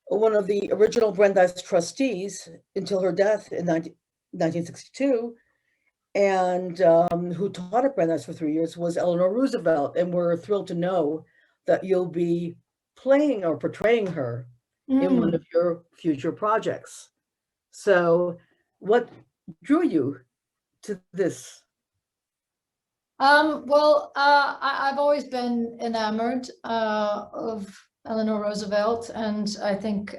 one of the original Brandeis trustees until her death in 1962, and who taught at Brandeis for 3 years, was Eleanor Roosevelt. And we're thrilled to know that you'll be playing or portraying her in one of your future projects. So what drew you to this? Well, I've always been enamored of Eleanor Roosevelt, and I think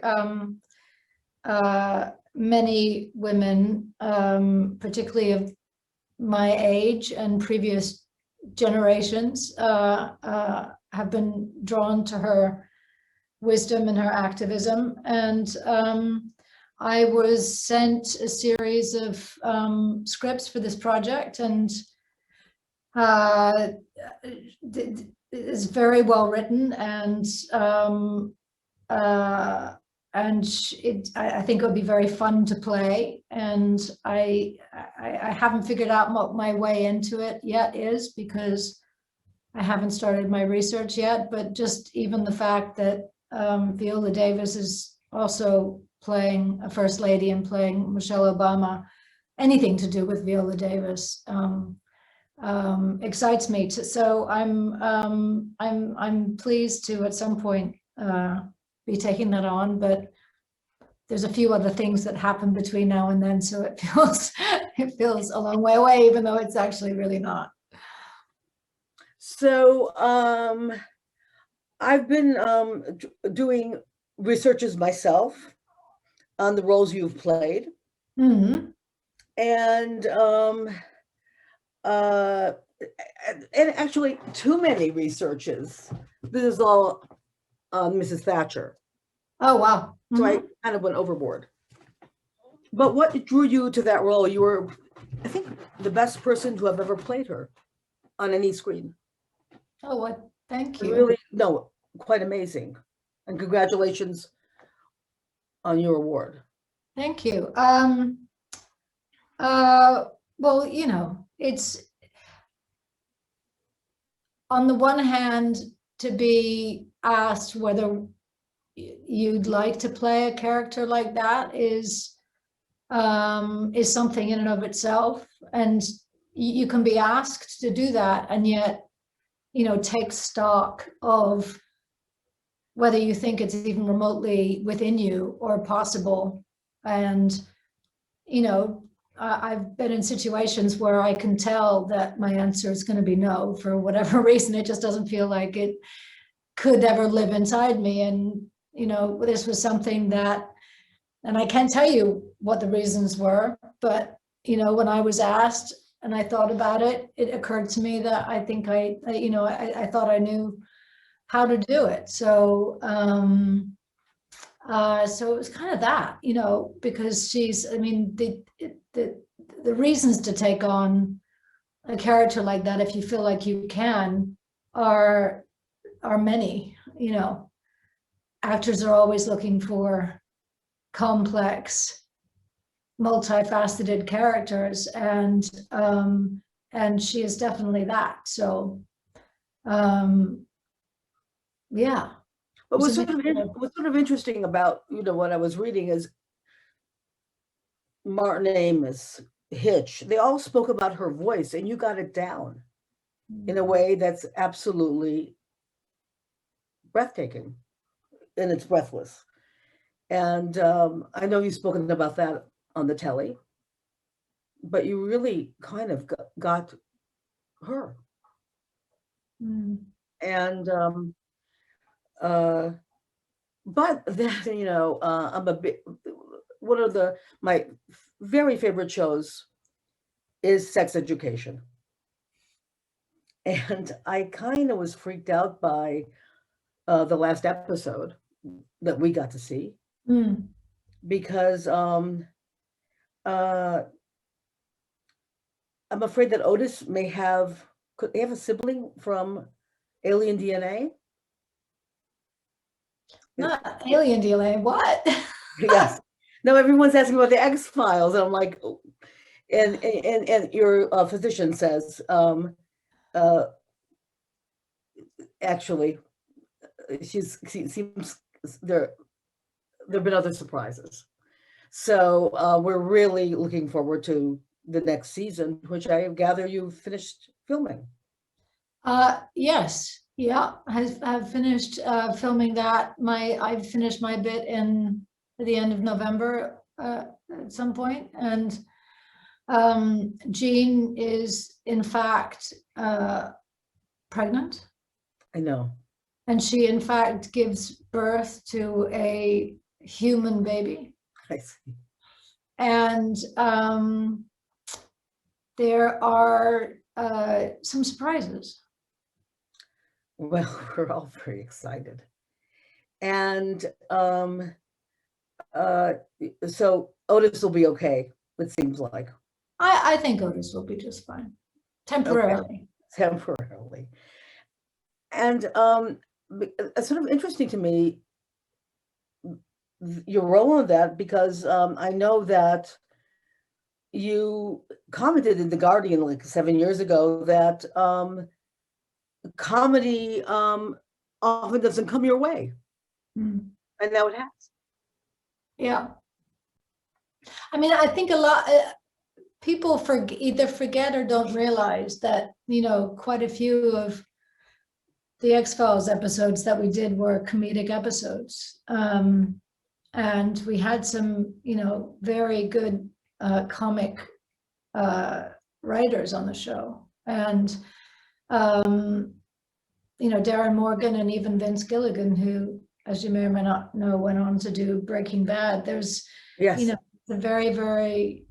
many women, particularly of my age and previous generations, have been drawn to her wisdom and her activism. And I was sent a series of scripts for this project, and it's very well written, and I think it would be very fun to play. And I haven't figured out what my way into it yet is, because I haven't started my research yet. But just even the fact that Viola Davis is also playing a first lady and playing Michelle Obama, anything to do with Viola Davis, excites me. So I'm pleased to at some point be taking that on, but there's a few other things that happen between now and then, so it feels a long way away, even though it's actually really not. So I've been doing researches myself on the roles you've played. Mm-hmm. And actually too many researches. This is all Mrs. Thatcher. Oh, wow. So I kind of went overboard. But what drew you to that role? You were, I think, the best person to have ever played her on any screen. Oh, what? Thank you. Really, no, quite amazing. And congratulations on your award. Thank you. Well, you know, it's on the one hand, to be asked whether you'd like to play a character like that is something in and of itself. And you can be asked to do that, and yet, you know, take stock of whether you think it's even remotely within you or possible. And, you know, I've been in situations where I can tell that my answer is going to be no for whatever reason. It just doesn't feel like it could ever live inside me. And, you know, this was something that, and I can't tell you what the reasons were, but, you know, when I was asked and I thought about it, it occurred to me that I think I thought I knew how to do it. So, so it was kind of that, you know, because she's, I mean, the reasons to take on a character like that, if you feel like you can, are many. You know, actors are always looking for complex, multifaceted characters, and she is definitely that. So, yeah. But what's sort of interesting about, you know, what I was reading is Martin Amis, Hitch, they all spoke about her voice, and you got it down in a way that's absolutely breathtaking, and it's breathless. And I know you've spoken about that on the telly, but you really kind of got her. And but then, you know, I'm a bit, one of my very favorite shows is Sex Education. And I kind of was freaked out by the last episode that we got to see, because I'm afraid that Otis could they have a sibling from alien DNA? Not alien DNA, what? Yes. No, everyone's asking about the X-Files, and I'm like, and your physician says, actually, she seems there've been other surprises. So we're really looking forward to the next season, which I gather you finished filming. Yes, yeah, I've finished filming that. I've finished my bit in the end of November at some point, and Jean is in fact pregnant, I know. and she in fact gives birth to a human baby. I see. And there are some surprises. Well, we're all very excited. And so Otis will be okay, it seems like. I think Otis will be just fine, temporarily. Okay. Temporarily. And it's sort of interesting to me, your role in that, because I know that you commented in The Guardian like 7 years ago that comedy often doesn't come your way. Mm. And now it has. Yeah. I mean, I think a lot people either forget or don't realize that, quite a few of the X-Files episodes that we did were comedic episodes. And we had some, very good comic writers on the show. And, Darren Morgan and even Vince Gilligan, who, as you may or may not know, went on to do Breaking Bad. There's, Yes. the very, very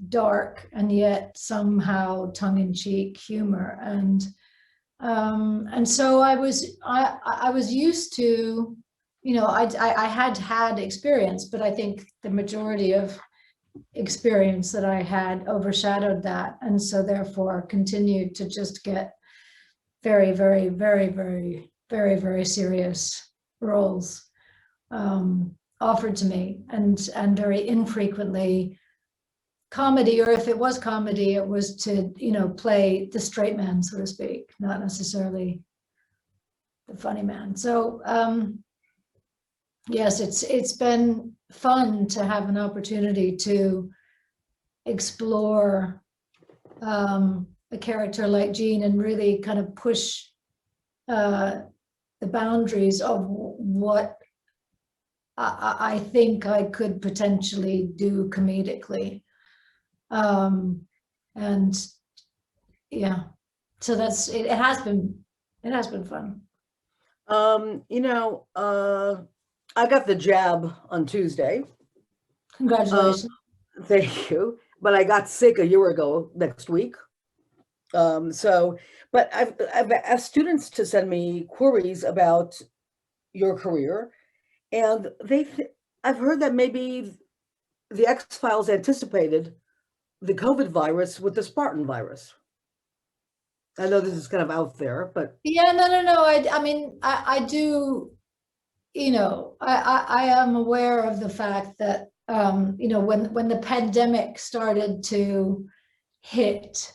dark and yet somehow tongue-in-cheek humor. And so I was used to, I had experience, but I think the majority of experience that I had overshadowed that, and so therefore continued to just get very, very, very, very, very, very serious roles offered to me, and very infrequently comedy, or if it was comedy, it was to play the straight man, so to speak, not necessarily the funny man. So yes, it's been fun to have an opportunity to explore a character like Jean and really kind of push the boundaries of what I think I could potentially do comedically. And yeah, so it has been fun. I got the jab on Tuesday. Congratulations. Thank you. But I got sick a year ago next week. But I've asked students to send me queries about your career, and I've heard that maybe the X-Files anticipated the COVID virus with the Spartan virus. I know this is kind of out there, but yeah, no. I mean, I do, I am aware of the fact that when the pandemic started to hit,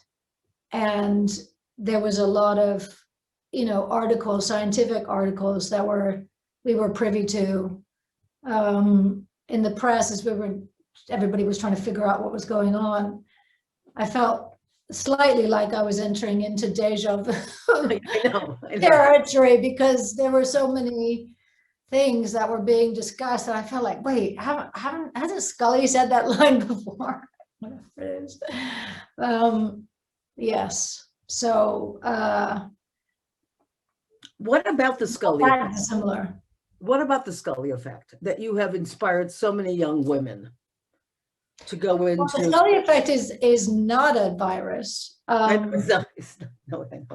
and there was a lot of articles, scientific articles that we were privy to in the press as everybody was trying to figure out what was going on. I felt slightly like I was entering into deja vu I know. territory, because there were so many things that were being discussed that I felt like, wait, hasn't Scully said that line before? Whatever it is. Yes. So what about the Scully effect? Similar. What about the Scully effect, that you have inspired so many young women to go into? Well, the Scully effect is not a virus. It's not,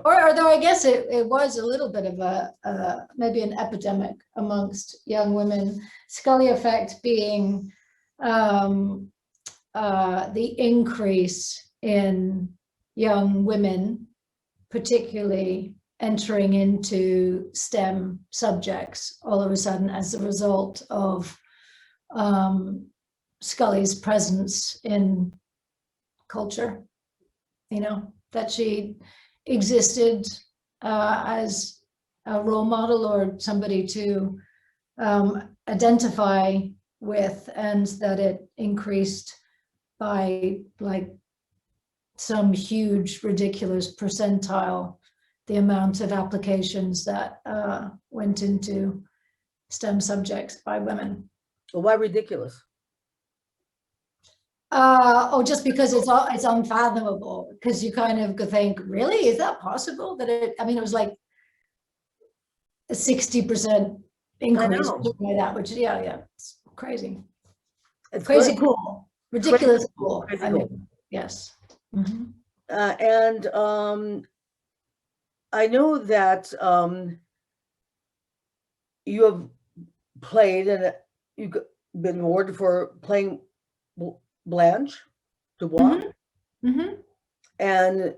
or although I guess it was a little bit of maybe an epidemic amongst young women. Scully effect being the increase in young women, particularly entering into STEM subjects all of a sudden as a result of Scully's presence in culture, that she existed as a role model or somebody to identify with, and that it increased by like some huge, ridiculous percentile, the amount of applications that went into STEM subjects by women. Well, why ridiculous? Just because it's unfathomable, because you kind of could think, really, is that possible? That it, I mean, it was like a 60% increase by that, which yeah, it's crazy. It's Crazy good. cool, ridiculous Crazy, cool. crazy I cool. mean, yes. Mm-hmm. And I know that you have played and you've been awarded for playing Blanche Dubois. Mm-hmm. Mm-hmm. And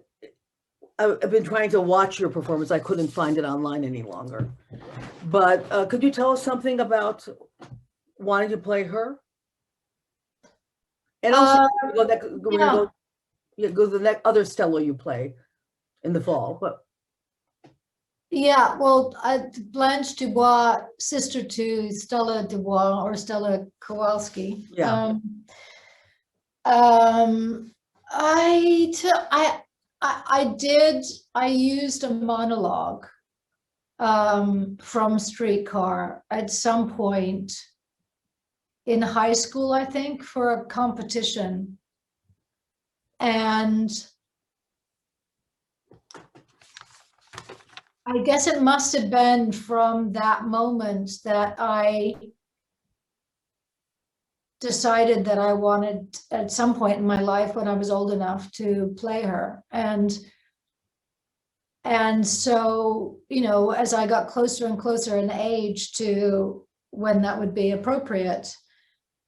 I've been trying to watch your performance. I couldn't find it online any longer. But could you tell us something about wanting to play her? And also, we're going to go to the next other Stella you play in the fall. But yeah, well, Blanche Dubois, sister to Stella Dubois or Stella Kowalski. Yeah. I used a monologue from Streetcar at some point in high school, I think, for a competition. And I guess it must have been from that moment that I decided that I wanted, at some point in my life when I was old enough, to play her. And so, you know, as I got closer and closer in age to when that would be appropriate,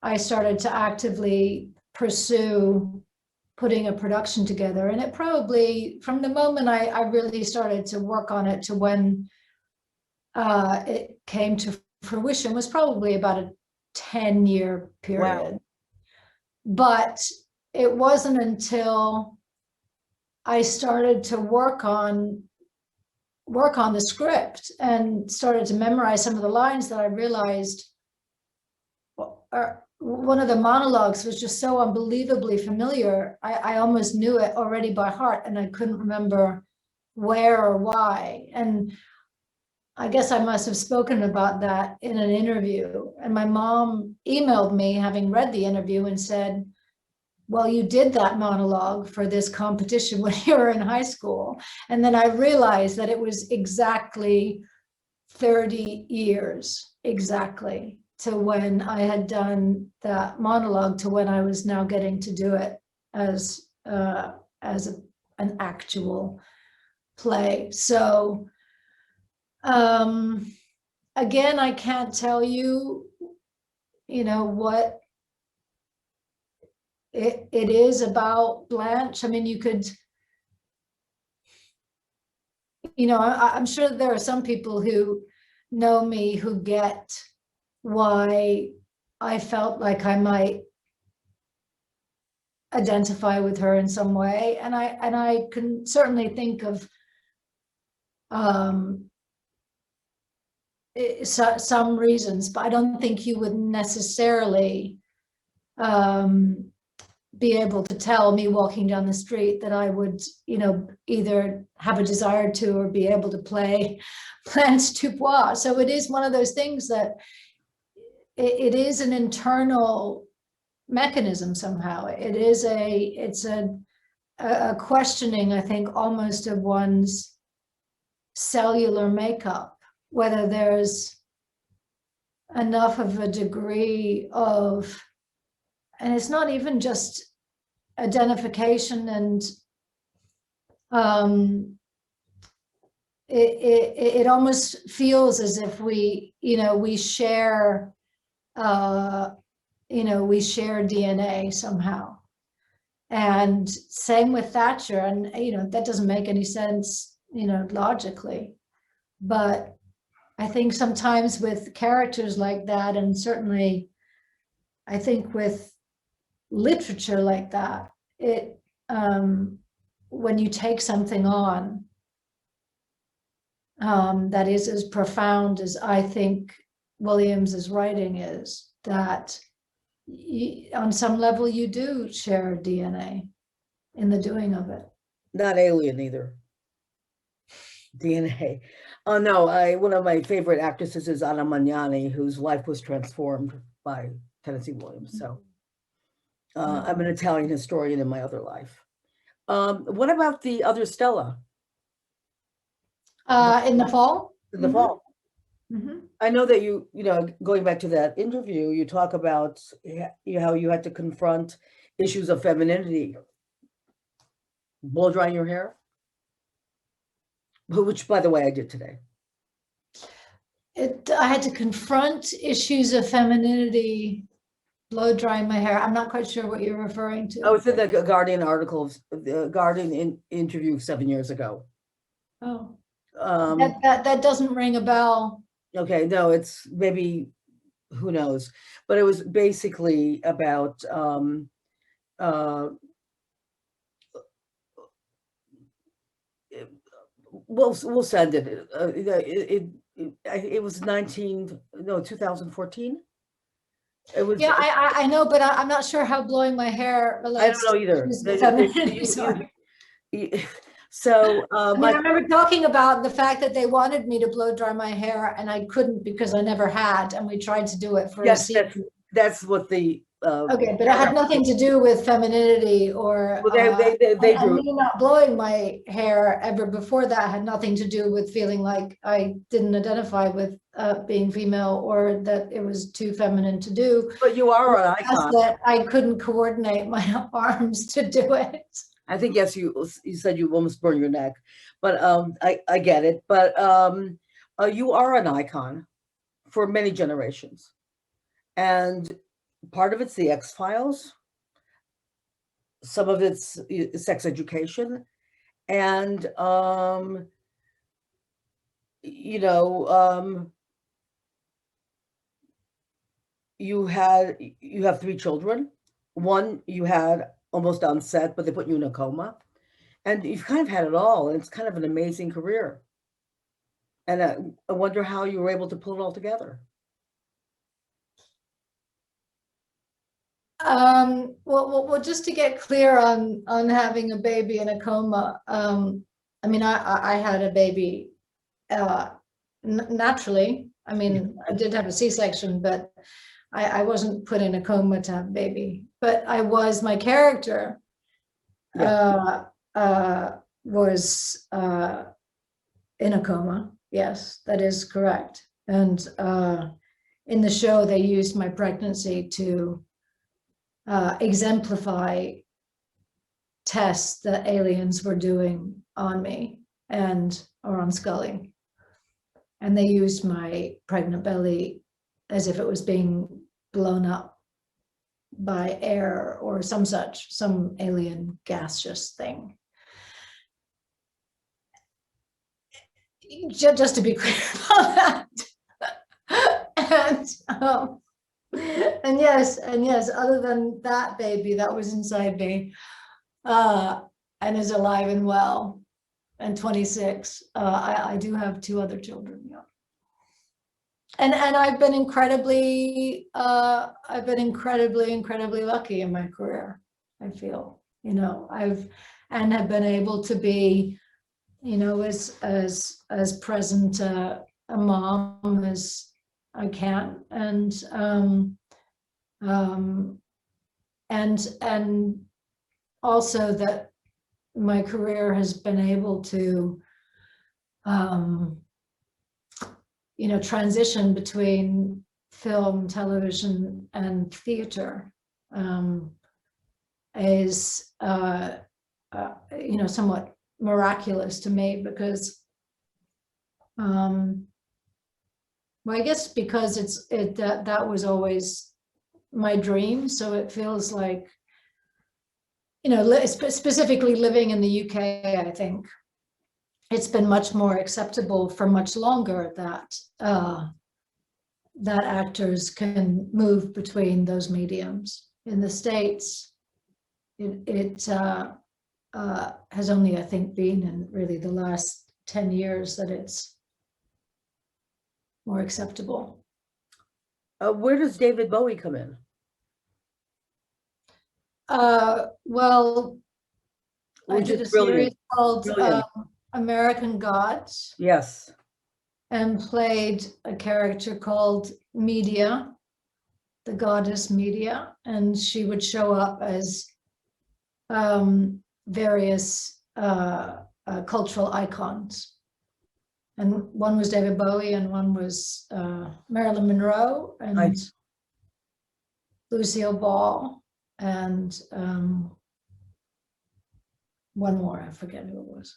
I started to actively pursue putting a production together. And it probably, from the moment I really started to work on it to when it came to fruition, was probably about a 10-year period. Wow. But it wasn't until I started to work on the script and started to memorize some of the lines that I realized one of the monologues was just so unbelievably familiar. I almost knew it already by heart, and I couldn't remember where or why. And I guess I must have spoken about that in an interview. And my mom emailed me, having read the interview, and said, well, you did that monologue for this competition when you were in high school. And then I realized that it was exactly 30 yean exactly to when I had done that monologue to when I was now getting to do it as an actual play. So again, I can't tell you, you know, what it is about Blanche. I mean, you could, you know, I'm sure there are some people who know me who get why I felt like I might identify with her in some way. And I can certainly think of some reasons, but I don't think you would necessarily be able to tell me walking down the street that I would, you know, either have a desire to or be able to play Blanche Dubois. So it is one of those things that it is an internal mechanism somehow. It's a questioning, I think, almost of one's cellular makeup, whether there's enough of a degree of, and it's not even just identification and it almost feels as if we, you know, we share DNA somehow. And same with Thatcher. And, you know, that doesn't make any sense, you know, logically. But I think sometimes with characters like that, and certainly I think with literature like that, it when you take something on that is as profound as I think Williams's writing is that on some level you do share DNA in the doing of it. Not alien either. DNA. Oh no, one of my favorite actresses is Anna Magnani, whose life was transformed by Tennessee Williams. So I'm an Italian historian in my other life. What about the other Stella? In the fall? In the fall. Mm-hmm. I know that you know, going back to that interview, you talk about how you had to confront issues of femininity. Blow drying your hair? Which, by the way, I did today. I had to confront issues of femininity, blow drying my hair. I'm not quite sure what you're referring to. Oh, it's in the Guardian article, the Guardian interview 7 years ago. Oh, that doesn't ring a bell. Okay, no, it's maybe, who knows, but it was basically about we'll send it. It was 2014. It was. Yeah, I know, but I'm not sure how blowing my hair relates. I don't know either. So I remember talking about the fact that they wanted me to blow dry my hair and I couldn't because I never had, and we tried to do it for a season. That's what the okay, but it had nothing to do with femininity or me not blowing my hair ever before that had nothing to do with feeling like I didn't identify with being female or that it was too feminine to do. But you are an icon. That I couldn't coordinate my arms to do it. I think, yes, you said you almost burned your neck, but I get it. But you are an icon for many generations. And part of it's the X-Files. Some of it's sex education. And, you have 3 children. One you had almost on set, but they put you in a coma. And you've kind of had it all. And it's kind of an amazing career. And I wonder how you were able to pull it all together. Well, just to get clear on having a baby in a coma, I mean, I had a baby naturally. I mean, I did have a C-section, but I wasn't put in a coma to have a baby. But my character was in a coma. Yes, that is correct. And in the show, they used my pregnancy to exemplify tests that aliens were doing on me or on Scully. And they used my pregnant belly as if it was being blown up by air or some alien gaseous thing. Just to be clear about that. And yes, other than that baby that was inside me and is alive and well and 26, I do have 2 other children. Yeah. And I've been incredibly lucky in my career. I feel, have been able to be, as present a mom as I can, and also that my career has been able to transition between film, television, and theater is somewhat miraculous to me because I guess because that was always my dream, so it feels like specifically living in the UK, I think it's been much more acceptable for much longer that actors can move between those mediums. In the States, it has only, I think, been in really the last 10 years that it's more acceptable. Where does David Bowie come in? Well, I Which did is a series brilliant, called brilliant. American Gods Yes. and played a character called Media, the goddess Media, and she would show up as various cultural icons. And one was David Bowie, and one was Marilyn Monroe, and Lucille Ball, and one more, I forget who it was.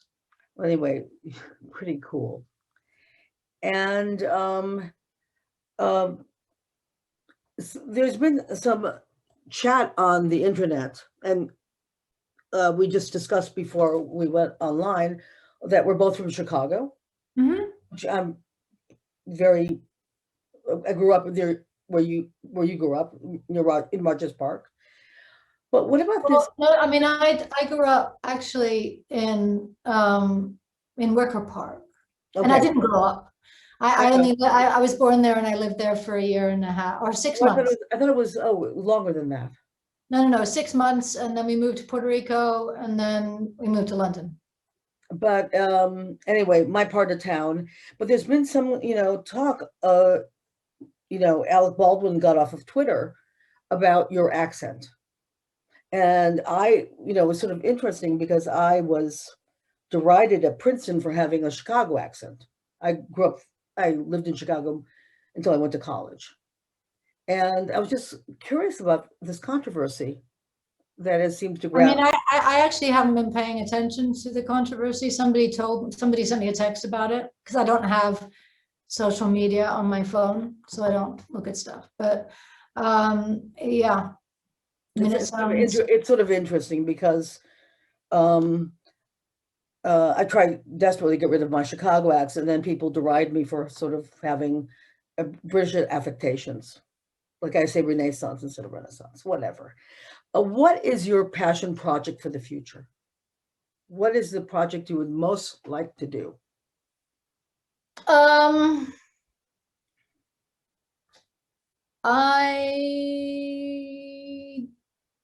Anyway, pretty cool. And there's been some chat on the internet, and we just discussed before we went online that we're both from Chicago, which I'm very. I grew up there where you grew up in Rogers Park. But what about this? No, I mean, I grew up actually in Wicker Park, and I didn't grow up. I was born there, and I lived there for a year and a half or 6 months. I thought it was longer than that. No, 6 months, and then we moved to Puerto Rico, and then we moved to London. But anyway, my part of town. But there's been some, talk. Alec Baldwin got off of Twitter about your accent. And it was sort of interesting because I was derided at Princeton for having a Chicago accent. I lived in Chicago until I went to college. And I was just curious about this controversy that it seems to grab. I mean, I actually haven't been paying attention to the controversy. Somebody sent me a text about it because I don't have social media on my phone, so I don't look at stuff. But yeah. I mean, it's sort of interesting because I tried desperately to get rid of my Chicago accent, and then people deride me for sort of having British affectations. Like I say Renaissance instead of Renaissance, whatever. What is your passion project for the future? What is the project you would most like to do? I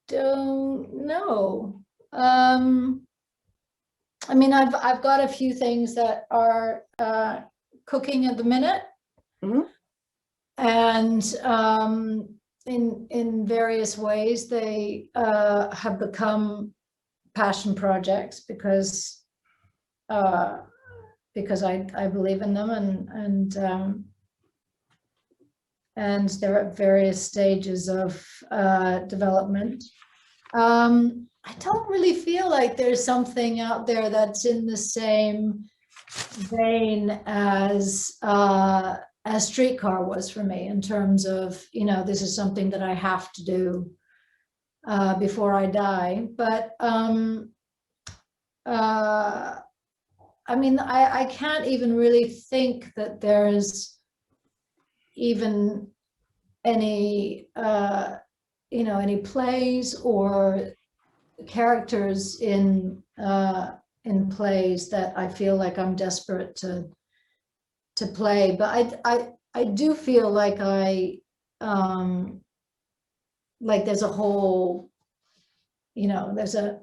don't know. I mean, I've got a few things that are cooking at the minute, and in various ways they have become passion projects because I believe in them, and they're at various stages of development. I don't really feel like there's something out there that's in the same vein as Streetcar was for me, in terms of, this is something that I have to do before I die. But I mean, I can't even really think that there's even any any plays or characters in plays that I feel like I'm desperate to play. But I do feel like there's a whole, there's a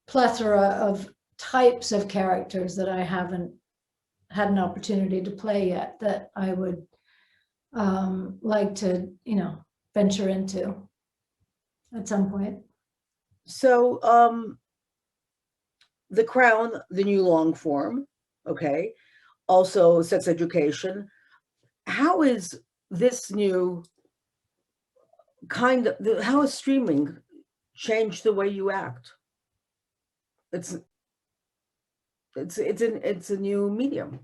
plethora of types of characters that I haven't had an opportunity to play yet that I would like to, venture into at some point. So The Crown, the new long form, okay, also sex education. How is this new how has streaming changed the way you act? It's a new medium.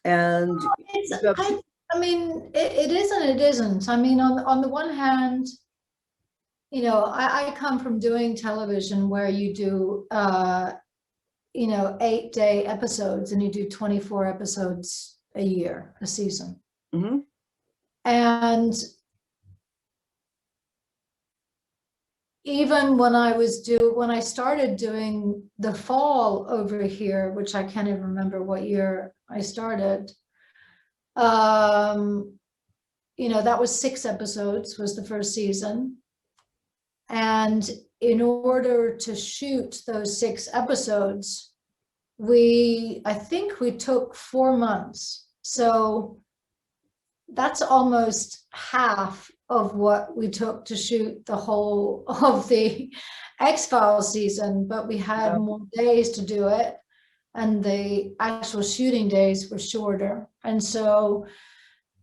And I mean, it is and it isn't. I mean, on the one hand, I come from doing television where you do 8-day episodes, and you do 24 episodes a year, a season. And even when I started doing The Fall over here, which I can't even remember what year I started, that was 6 episodes, was the first season. And in order to shoot those 6 episodes, I think we took 4 months. So that's almost half of what we took to shoot the whole of the X-Files season, but we had more days to do it, and the actual shooting days were shorter. And so,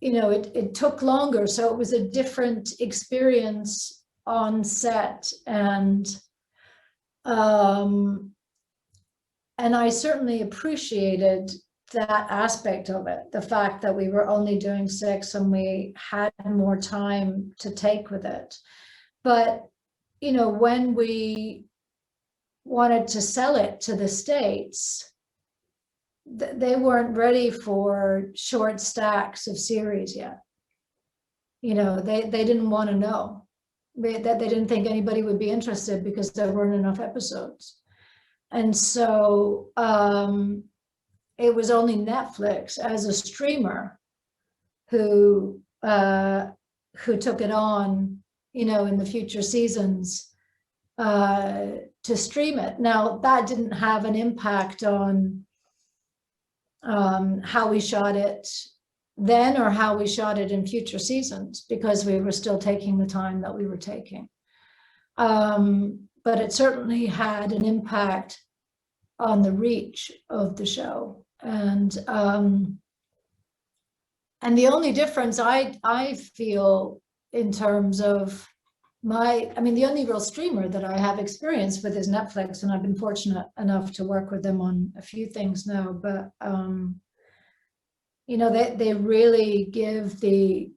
it took longer. So it was a different experience on set. And I certainly appreciated that aspect of it, the fact that we were only doing 6 and we had more time to take with it. But, when we wanted to sell it to the States, they weren't ready for short stacks of series yet. They didn't want to know. They didn't think anybody would be interested because there weren't enough episodes. And so it was only Netflix as a streamer who took it on, in the future seasons to stream it. Now, that didn't have an impact on how we shot it then or how we shot it in future seasons, because we were still taking the time that we were taking. But it certainly had an impact on the reach of the show. And the only difference I feel in terms of the only real streamer that I have experience with is Netflix, and I've been fortunate enough to work with them on a few things now. But they really give the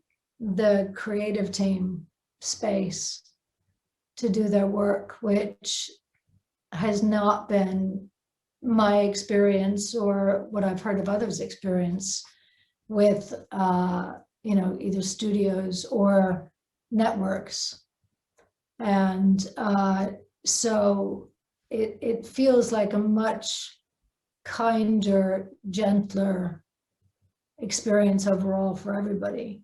creative team space to do their work, which has not been my experience or what I've heard of others' experience with either studios or networks. And so it feels like a much kinder, gentler experience overall for everybody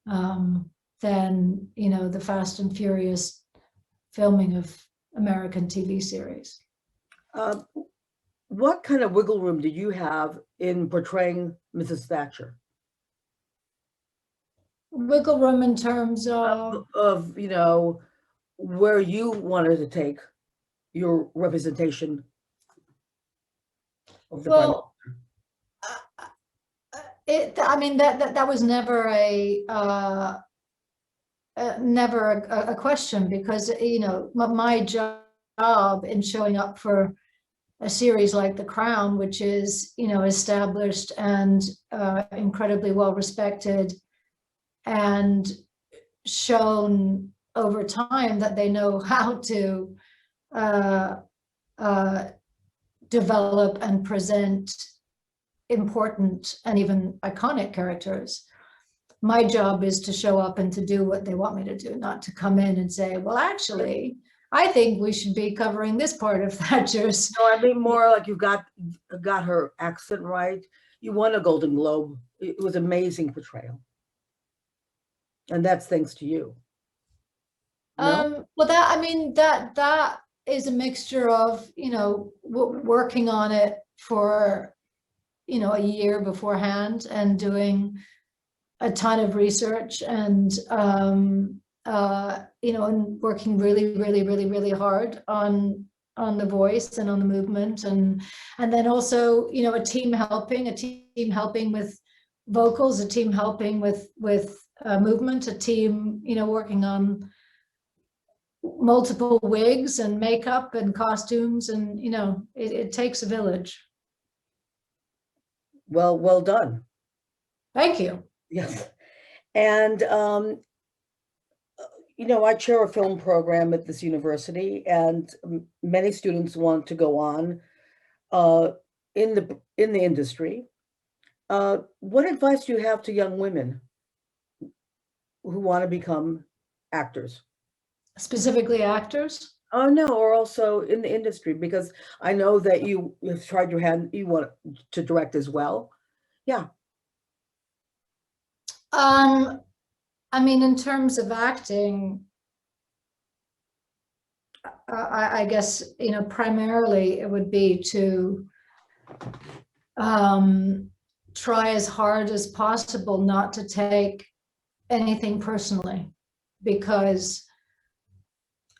than the Fast and Furious filming of American TV series. What kind of wiggle room do you have in portraying Mrs. Thatcher? Wiggle room in terms of where you wanted to take your representation of the that was never a question, because my job in showing up for a series like The Crown, which is established and incredibly well respected and shown over time that they know how to develop and present important and even iconic characters. My job is to show up and to do what they want me to do, not to come in and say, well, actually, I think we should be covering this part of Thatcher's. No, I mean more like you got her accent right. You won a Golden Globe. It was amazing portrayal. And that's thanks to you. No? Well, that is a mixture of, working on it for, a year beforehand and doing a ton of research and, and working really, really, really, really hard on the voice and on the movement. And then also, a team helping with vocals, a team helping with movement, a team, working on multiple wigs and makeup and costumes, and it takes a village. Well done. Thank you. Yes. And I chair a film program at this university, and many students want to go on in the industry. What advice do you have to young women who want to become actors? Specifically actors? Oh, no, or also in the industry, because I know that you have tried your hand, you want to direct as well. Yeah. I mean, in terms of acting, I guess, you know, primarily it would be to try as hard as possible not to take anything personally, because,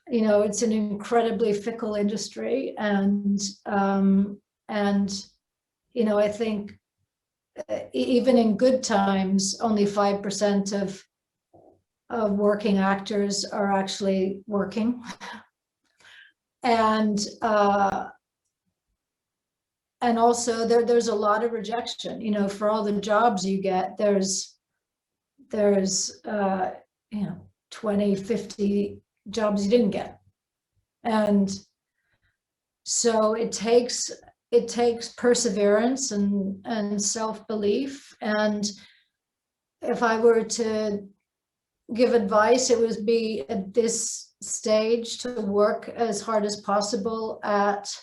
you know, it's an incredibly fickle industry, and you know, I think even in good times, only 5% of working actors are actually working. And also there's a lot of rejection, you know, for all the jobs you get, there's you know, 20, 50 jobs you didn't get. And so it takes perseverance and self-belief. And if I were to give advice, it would be at this stage to work as hard as possible at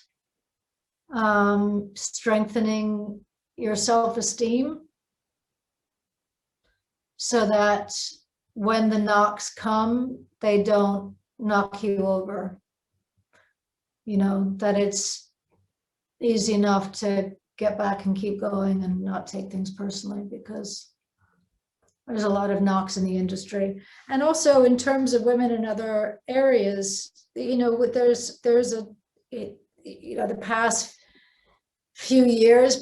strengthening your self-esteem, so that when the knocks come, they don't knock you over. You know, that it's easy enough to get back and keep going and not take things personally, because there's a lot of knocks in the industry. And also in terms of women in other areas, you know, there's you know, the past few years,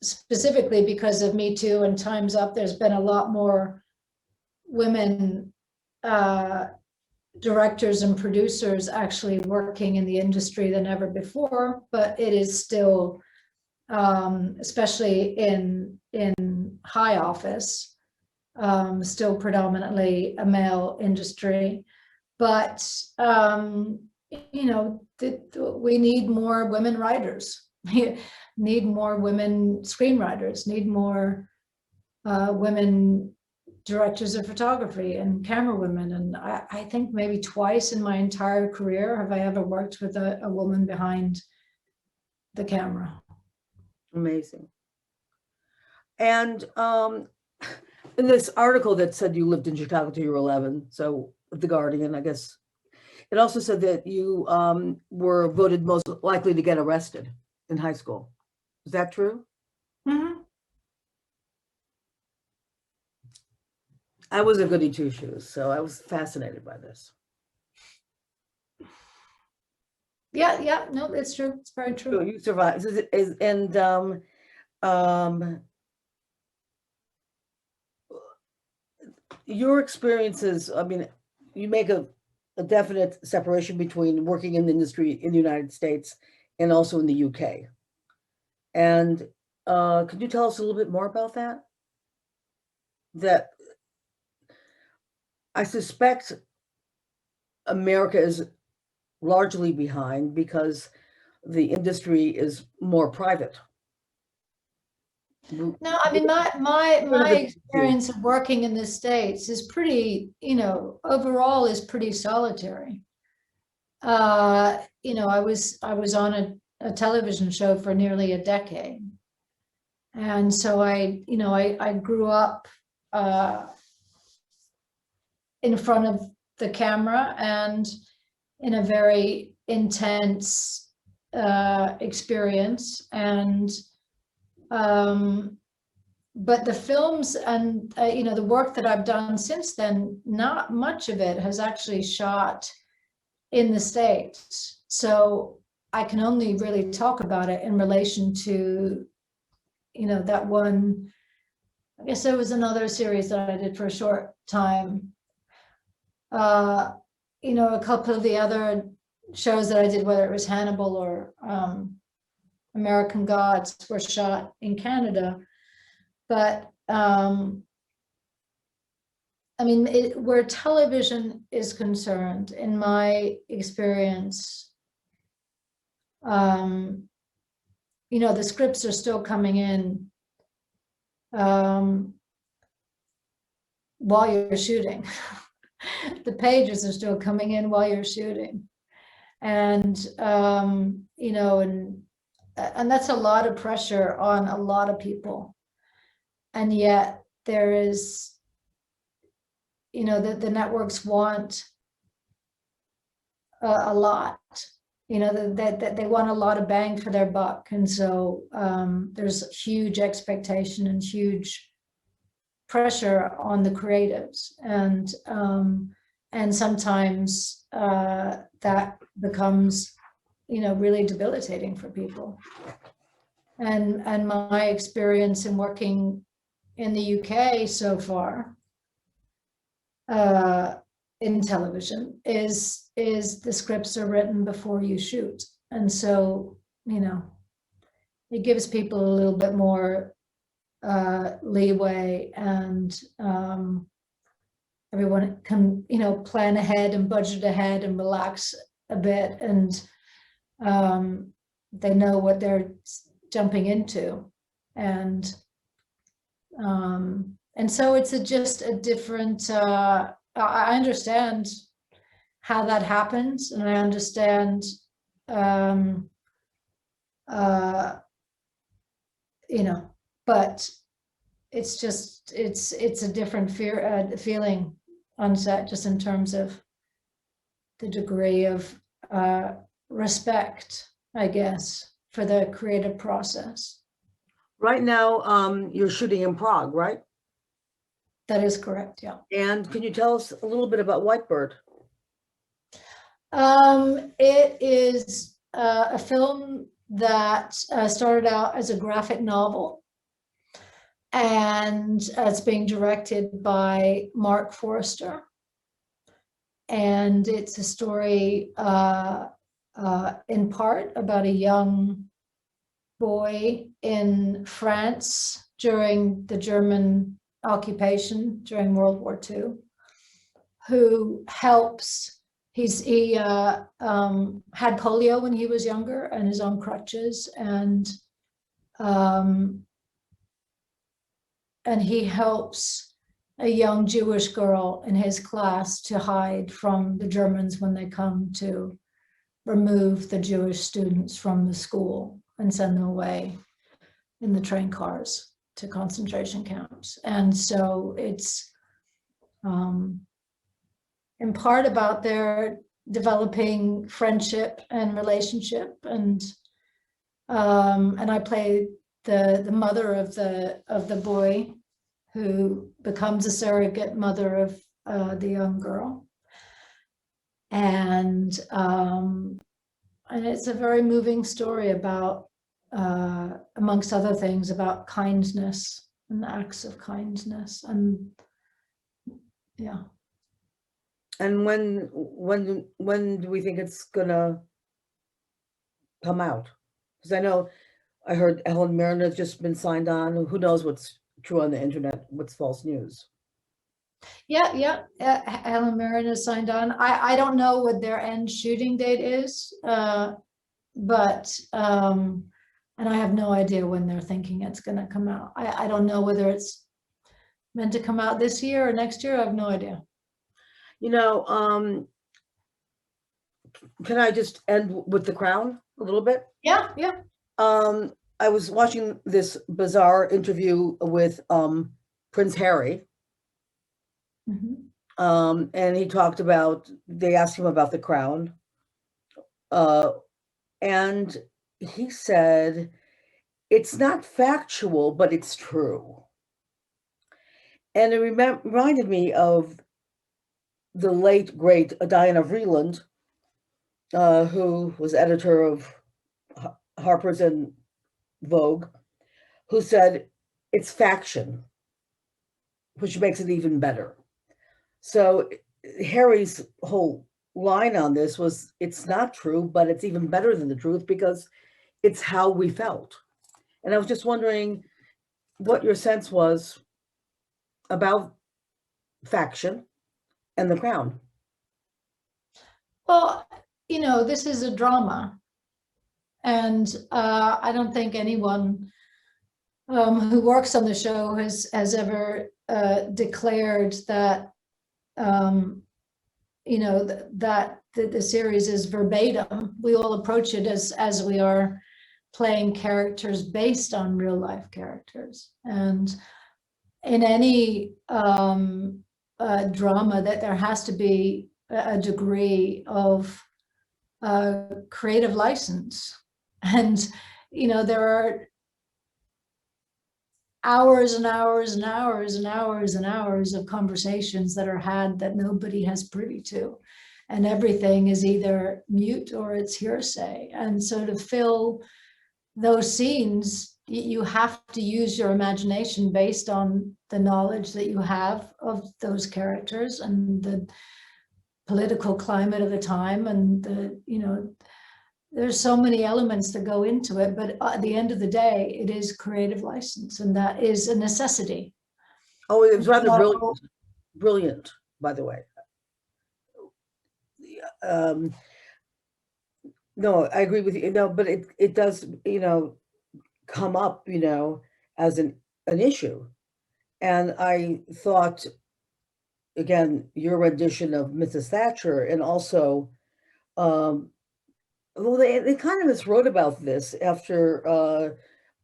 specifically because of Me Too and Time's Up, there's been a lot more women directors and producers actually working in the industry than ever before, but it is still, especially in high office, still predominantly a male industry. But you know, we need more women writers, need more women screenwriters, need more women directors of photography and camera women. And I think maybe twice in my entire career have I ever worked with a woman behind the camera. Amazing. And in this article that said you lived in Chicago till you were 11, so The Guardian, I guess, it also said that you were voted most likely to get arrested in high school. Is that true? Mm-hmm. I was a goody two shoes, so I was fascinated by this. Yeah, no, it's true. It's very true. So you survived, and your experiences, I mean, you make a definite separation between working in the industry in the United States and also in the UK. And could you tell us a little bit more about that? That I suspect America is largely behind because the industry is more private. No, I mean, my experience of working in the States is pretty, you know, overall is pretty solitary. You know, I was on a television show for nearly a decade. And so I grew up in front of the camera and in a very intense experience. And but the films and you know, the work that I've done since then, not much of it has actually shot in the States. So I can only really talk about it in relation to, you know, that one. I guess there was another series that I did for a short time. You know, a couple of the other shows that I did, whether it was Hannibal or American Gods, were shot in Canada. But I mean, where television is concerned, in my experience, you know, the scripts are still coming in while you're shooting. The pages are still coming in while you're shooting. And you know, and that's a lot of pressure on a lot of people. And yet there is the networks want a lot, that they want a lot of bang for their buck. And so there's huge expectation and huge pressure on the creatives. And sometimes that becomes, really debilitating for people. And my experience in working in the UK so far in television is the scripts are written before you shoot. And so, it gives people a little bit more leeway, and everyone can, plan ahead and budget ahead and relax a bit, and they know what they're jumping into. And so it's just a different, I understand how that happens, and I understand, but it's just, it's a different feeling on set, just in terms of the degree of respect, I guess, for the creative process. Right now, you're shooting in Prague, right? That is correct, yeah. And can you tell us a little bit about Whitebird? It is a film that started out as a graphic novel, and it's being directed by Mark Forrester. And it's a story in part about a young boy in France during the German occupation during World War II, who helps. He had polio when he was younger and is on crutches, and he helps a young Jewish girl in his class to hide from the Germans when they come to remove the Jewish students from the school and send them away in the train cars to concentration camps. And so it's in part about their developing friendship and relationship, and I play the mother of the boy, who becomes a surrogate mother of the young girl. And it's a very moving story about, amongst other things, about kindness and acts of kindness. And yeah. And when do we think it's gonna come out? Because I heard Helen Mirren has just been signed on. Who knows what's true on the internet, what's false news? Yeah. Helen Mirren is signed on. I don't know what their end shooting date is, but and I have no idea when they're thinking it's going to come out. I don't know whether it's meant to come out this year or next year. I have no idea. Can I just end with The Crown a little bit? Yeah. I was watching this bizarre interview with Prince Harry. Mm-hmm. And he talked about, they asked him about The Crown. And he said, it's not factual, but it's true. And it reminded me of the late, great Diana Vreeland, who was editor of Harper's and Vogue, who said, it's faction, which makes it even better. So Harry's whole line on this was, it's not true, but it's even better than the truth because it's how we felt. And I was just wondering what your sense was about faction and The Crown. Well, this is a drama, and I don't think anyone who works on the show has ever declared that that the series is verbatim. We all approach it as we are playing characters based on real life characters. And in any drama, that there has to be a degree of creative license. And, you know, there are hours and hours and hours and hours and hours of conversations that are had that nobody has privy to. And everything is either mute or it's hearsay. And so to fill those scenes, you have to use your imagination based on the knowledge that you have of those characters and the political climate of the time. And the, you know, there's so many elements that go into it, but at the end of the day, it is creative license, and that is a necessity. Oh, it was rather So- brilliant, by the way. No, I agree with you. No, but it does, you know, come up, you know, as an issue. And I thought, again, your rendition of Mrs. Thatcher, and also, well, they kind of just wrote about this after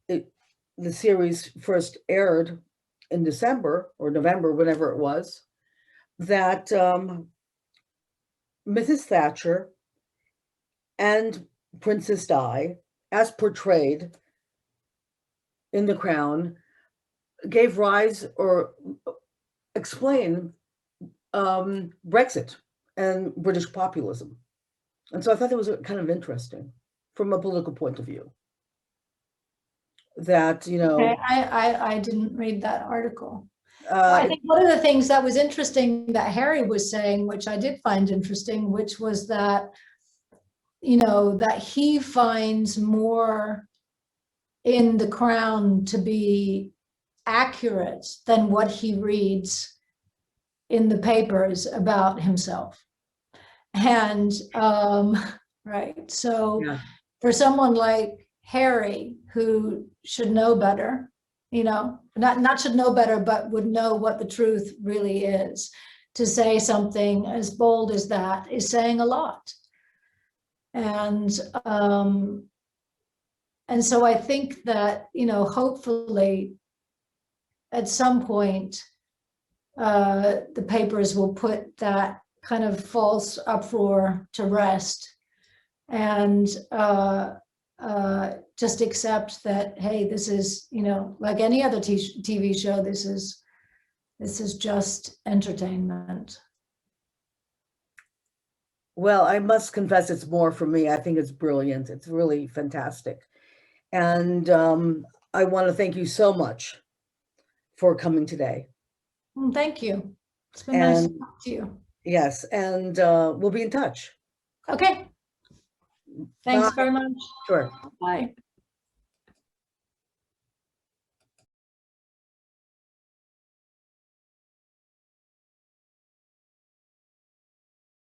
the series first aired in December or November, whenever it was, that Mrs. Thatcher and Princess Di, as portrayed in The Crown, gave rise or explain Brexit and British populism. And so I thought that was kind of interesting from a political point of view. That, you know, Okay, I didn't read that article. I think one of the things that was interesting that Harry was saying, which I did find interesting, which was that, you know, that he finds more in The Crown to be accurate than what he reads in the papers about himself. And right, so yeah. for someone like Harry, who should know better, you know, not should know better, but would know what the truth really is, to say something as bold as that is saying a lot. And so I think that, you know, hopefully at some point the papers will put that kind of false uproar to rest, and just accept that, hey, this is, you know, like any other TV show, this is just entertainment. Well, I must confess it's more for me. I think it's brilliant. It's really fantastic. And I want to thank you so much for coming today. Well, thank you. It's been nice to And talk to you. yes, and we'll be in touch. Okay. Thanks Bye. very much. Sure. Bye.